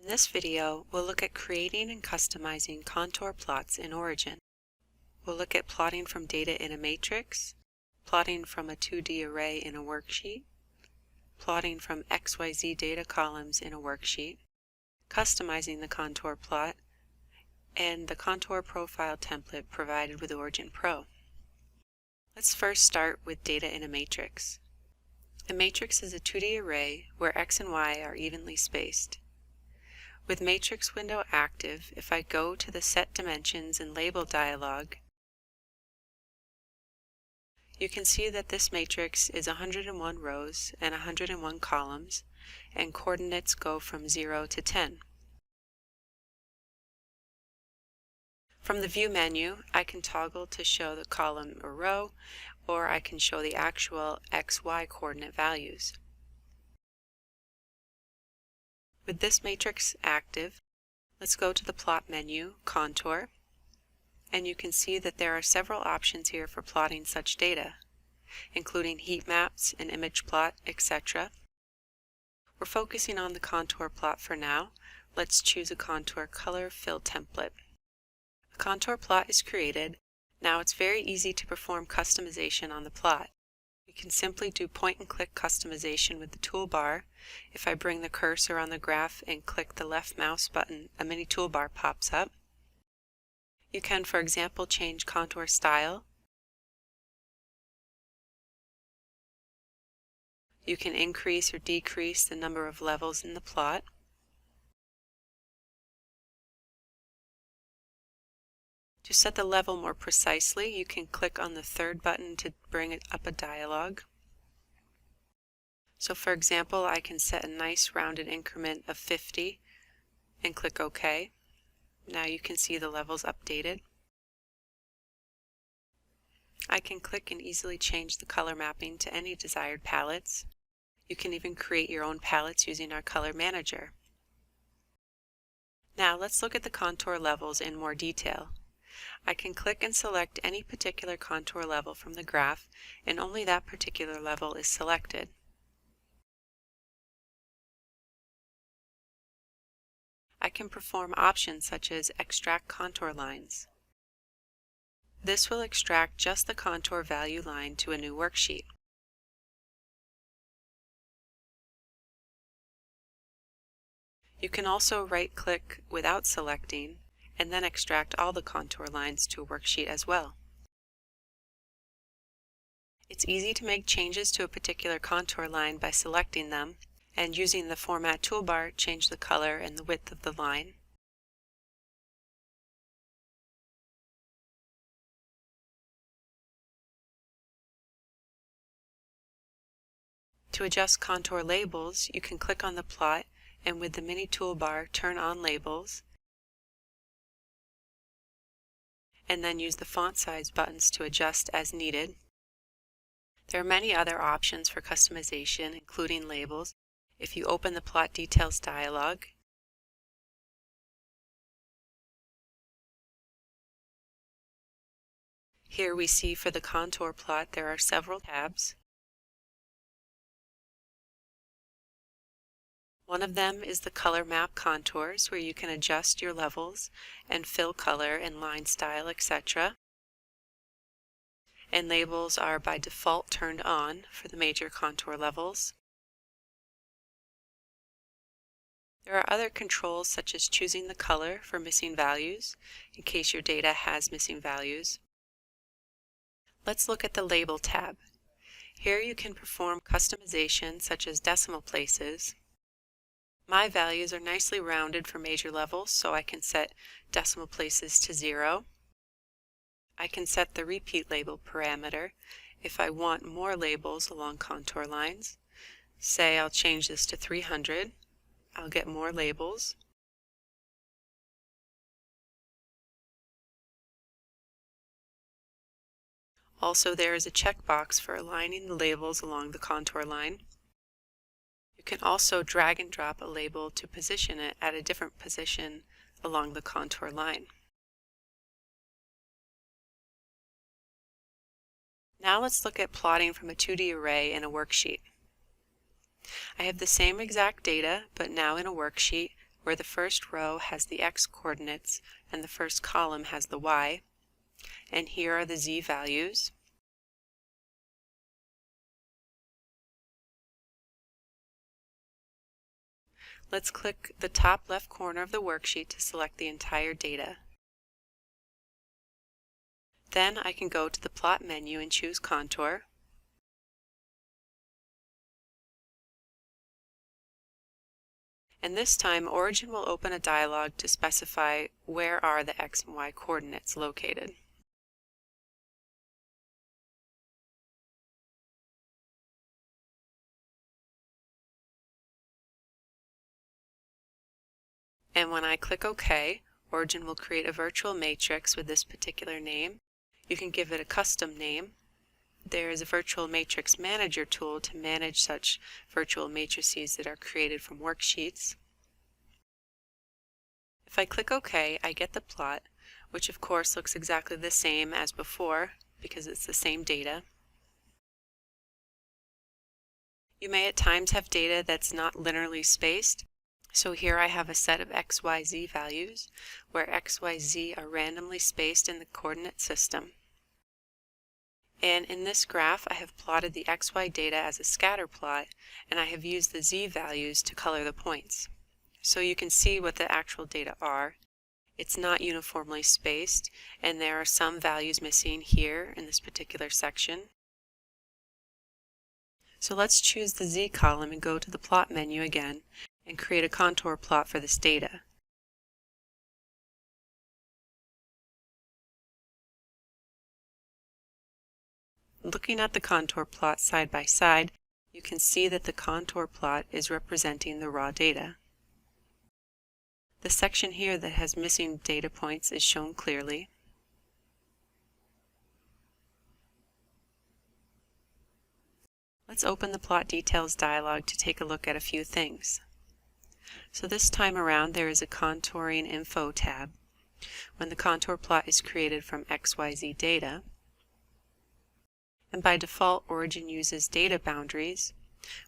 In this video, we'll look at creating and customizing contour plots in Origin. We'll look at plotting from data in a matrix, plotting from a 2D array in a worksheet, plotting from XYZ data columns in a worksheet, customizing the contour plot, and the contour profile template provided with OriginPro. Let's first start with data in a matrix. A matrix is a 2D array where X and Y are evenly spaced. With Matrix window active, if I go to the Set Dimensions and Label dialog, you can see that this matrix is 101 rows and 101 columns, and coordinates go from 0 to 10. From the View menu, I can toggle to show the column or row, or I can show the actual XY coordinate values. With this matrix active, let's go to the Plot menu, Contour, and you can see that there are several options here for plotting such data, including heat maps, an image plot, etc. We're focusing on the contour plot for now. Let's choose a contour color fill template. A contour plot is created. Now it's very easy to perform customization on the plot. We can simply do point-and-click customization with the toolbar. If I bring the cursor on the graph and click the left mouse button, a mini toolbar pops up. You can, for example, change contour style. You can increase or decrease the number of levels in the plot. To set the level more precisely, you can click on the third button to bring it up a dialog. So for example, I can set a nice rounded increment of 50 and click OK. Now you can see the levels updated. I can click and easily change the color mapping to any desired palettes. You can even create your own palettes using our Color Manager. Now let's look at the contour levels in more detail. I can click and select any particular contour level from the graph, and only that particular level is selected. I can perform options such as extract contour lines. This will extract just the contour value line to a new worksheet. You can also right-click without selecting and then extract all the contour lines to a worksheet as well. It's easy to make changes to a particular contour line by selecting them, and using the Format toolbar, change the color and the width of the line. To adjust contour labels, you can click on the plot and with the mini toolbar turn on labels, and then use the font size buttons to adjust as needed. There are many other options for customization, including labels. If you open the Plot Details dialog, here we see for the contour plot there are several tabs. One of them is the Color Map Contours, where you can adjust your levels and fill color and line style, etc. And labels are by default turned on for the major contour levels. There are other controls such as choosing the color for missing values, in case your data has missing values. Let's look at the Label tab. Here you can perform customization such as decimal places. My values are nicely rounded for major levels, so I can set decimal places to 0. I can set the repeat label parameter if I want more labels along contour lines. Say I'll change this to 300. I'll get more labels. Also, there is a checkbox for aligning the labels along the contour line. You can also drag and drop a label to position it at a different position along the contour line. Now let's look at plotting from a 2D array in a worksheet. I have the same exact data, but now in a worksheet where the first row has the x coordinates and the first column has the y, and here are the z values. Let's click the top left corner of the worksheet to select the entire data. Then I can go to the plot menu and choose contour. And this time Origin will open a dialog to specify where are the x and y coordinates located. And when I click OK, Origin will create a virtual matrix with this particular name. You can give it a custom name. There is a Virtual Matrix Manager tool to manage such virtual matrices that are created from worksheets. If I click OK, I get the plot, which of course looks exactly the same as before because it's the same data. You may at times have data that's not linearly spaced. So here I have a set of x, y, z values where x, y, z are randomly spaced in the coordinate system. And in this graph I have plotted the xy data as a scatter plot, and I have used the z values to color the points. So you can see what the actual data are. It's not uniformly spaced, and there are some values missing here in this particular section. So let's choose the z column and go to the plot menu again and create a contour plot for this data. Looking at the contour plot side by side, you can see that the contour plot is representing the raw data. The section here that has missing data points is shown clearly. Let's open the Plot Details dialog to take a look at a few things. So this time around there is a Contouring Info tab when the contour plot is created from XYZ data. And by default, Origin uses data boundaries,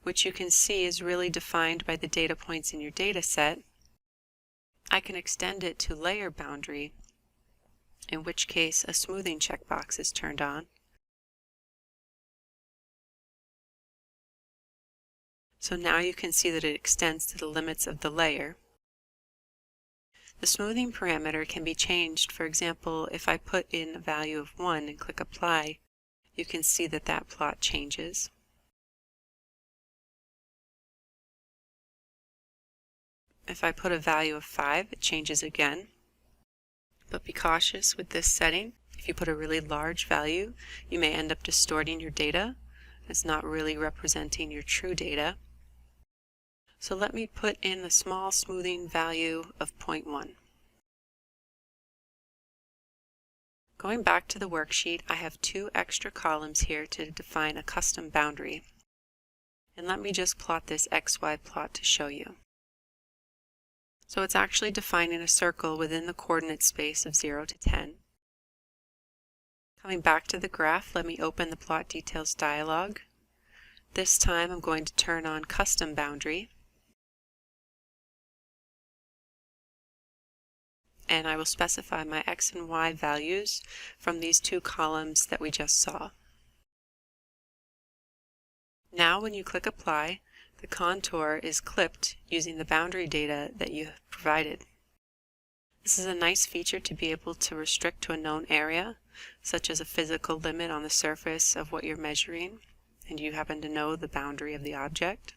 which you can see is really defined by the data points in your data set. I can extend it to layer boundary, in which case a smoothing checkbox is turned on. So now you can see that it extends to the limits of the layer. The smoothing parameter can be changed. For example, if I put in a value of 1 and click Apply, you can see that that plot changes. If I put a value of 5, it changes again. But be cautious with this setting. If you put a really large value, you may end up distorting your data. It's not really representing your true data. So let me put in a small smoothing value of 0.1. Going back to the worksheet, I have 2 extra columns here to define a custom boundary. And let me just plot this XY plot to show you. So it's actually defining a circle within the coordinate space of 0 to 10. Coming back to the graph, let me open the Plot Details dialog. This time I'm going to turn on Custom Boundary. And I will specify my x and y values from these 2 columns that we just saw. Now when you click Apply, the contour is clipped using the boundary data that you have provided. This is a nice feature to be able to restrict to a known area, such as a physical limit on the surface of what you're measuring, and you happen to know the boundary of the object.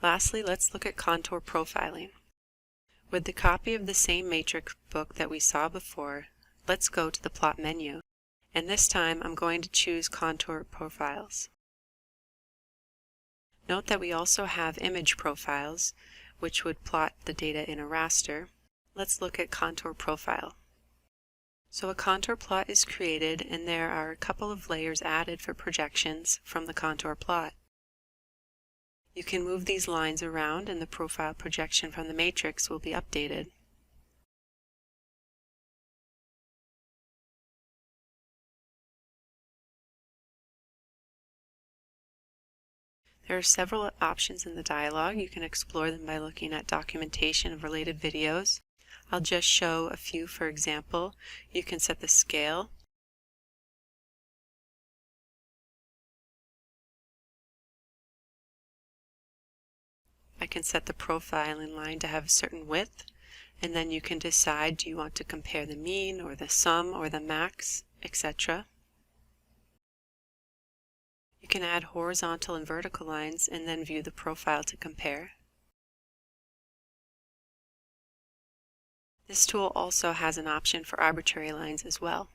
Lastly, let's look at contour profiling. With the copy of the same matrix book that we saw before, let's go to the plot menu, and this time I'm going to choose Contour Profiles. Note that we also have image profiles, which would plot the data in a raster. Let's look at Contour Profile. So a contour plot is created, and there are a couple of layers added for projections from the contour plot. You can move these lines around and the profile projection from the matrix will be updated. There are several options in the dialog. You can explore them by looking at documentation of related videos. I'll just show a few. For example, you can set the scale, I can set the profiling line to have a certain width, and then you can decide, do you want to compare the mean or the sum or the max, etc. You can add horizontal and vertical lines and then view the profile to compare. This tool also has an option for arbitrary lines as well.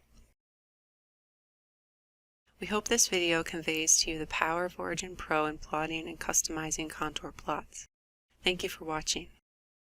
We hope this video conveys to you the power of OriginPro in plotting and customizing contour plots. Thank you for watching.